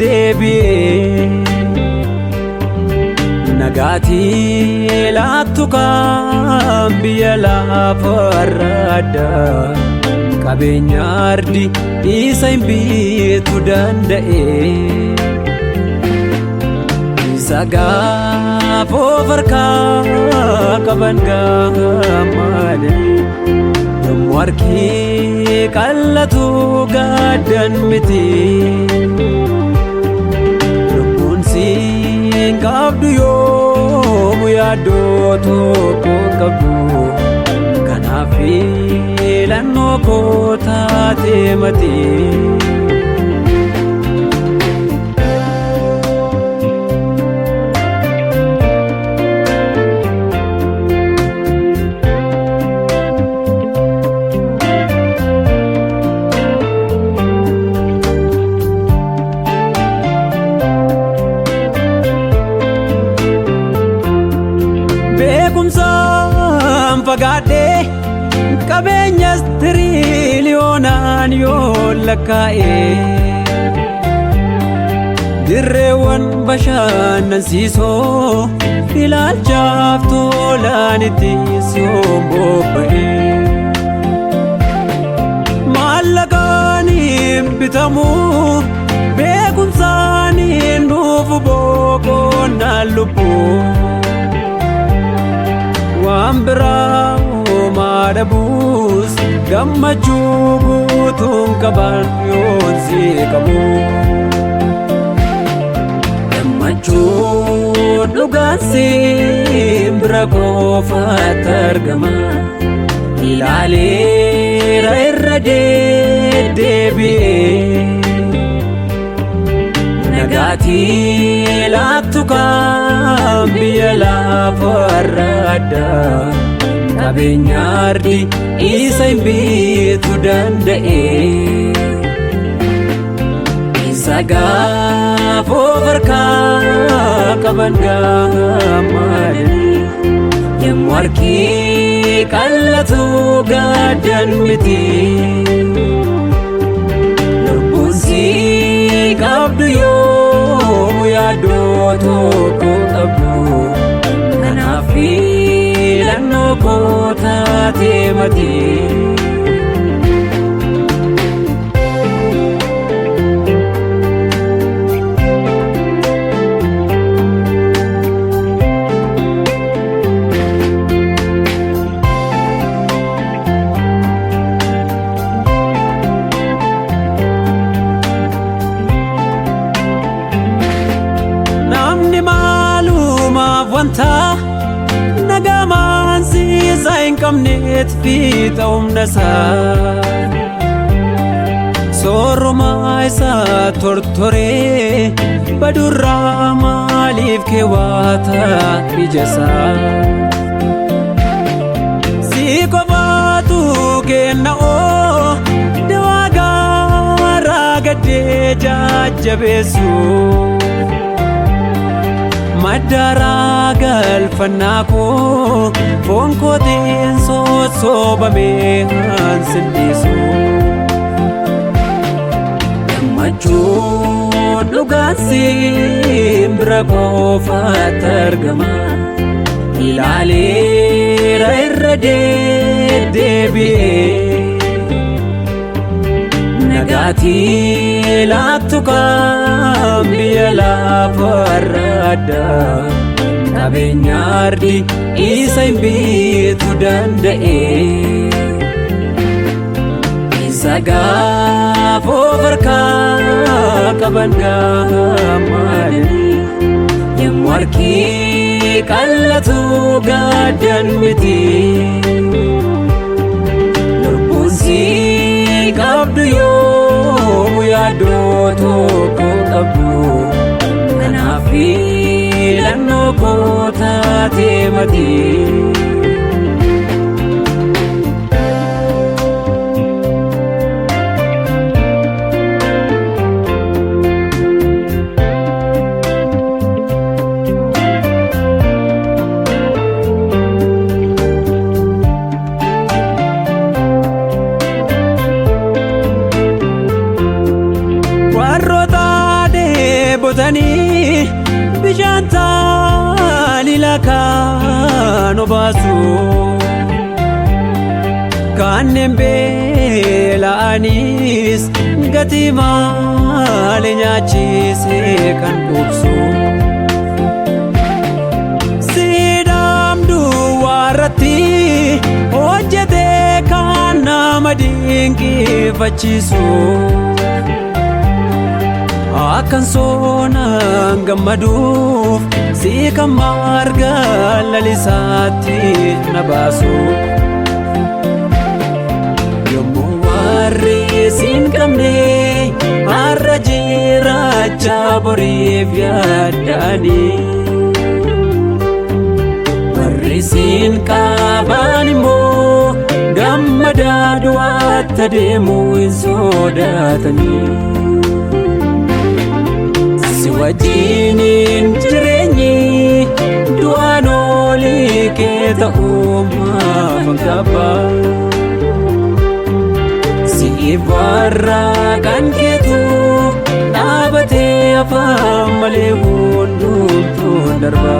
deebi'ee nagaatii laattu kan biyya lafarra addaa qabeenya ardi isa hin bitu danda'e isa gaafa of harkaa qaban gammadanii yommuu harki qallatu gaaddan miti lubbuun siin qabdu yoomu yaaddoo tokko qabdu kanaaf filannoo koo taate mati. Beekumsaan fagaadhee qabeenyas tiriliyoonaan yoo lakkaa'ee dirreewwan bashannansiisoo ilaalchaaf tolaan itti si'oon bobba'ee maallaqaan hin bitamu beekumsaan hin dhufu boqonnaan lubbuu waan biraa uumaa dhabuus gammachuu guutuun qaban yoon si qabu gammachuun dhugaan siin bira qofaatti argama ilaaleera irra deebi'ee nagaatii laattu kan biyya lafarra addaa qabeenya ardi isa hin bitu danda'e isa gaafa of harkaa qaban gammadanii yommuu harki qallatu gaaddan miti lubbuun siin qabdu yoomu yaaddoo tokko qabdu kanaaf filannoo koo taate mati. Wanta nagamaan siisaa hin qabneet fiixa humna isaa soorrumaa isaa tortoree badurraa maaliif keewwata ija isaa si qofaatu kenna dawaa gaaraa gaddee jajjabeessu maddaraa galfannaa koo foon kootiin sossoobamee hansindisu gammachuun dhugaan siin bira qofaatti argama ilaaleera irra deebi'ee nagaatii laattu kan biyya lafarra addaa qabeenya ardi isa hin bitu danda'e isa gaafa of harkaa qaban gammadanii yommuu harki qallatu gaaddan miti lubbuun siin qabdu yoomu yaaddoo tokko qabdu kanaaf filannoo koo taate mati. dheebotanii bishaan taalila kan obaasu kanneen beela'anis gatii malee nyaachisee kan quubsu siidhaam duwwaa irratti hojjetee kan nama dinqifachiisu akkan soonaan gammaduuf si kan marga lalisaatti na baasu yommuu warri siin qabne har'a jiraachaa boriif yaaddaanii warri siin qaban immoo gammadaa du'aatti adeemuu hin sodaatanii wajjiniin jireenyi du'aan olii kee ta'uu maaf qaba siif warraaqaan keetu dhaabatee afaan malee hundumtuu darba.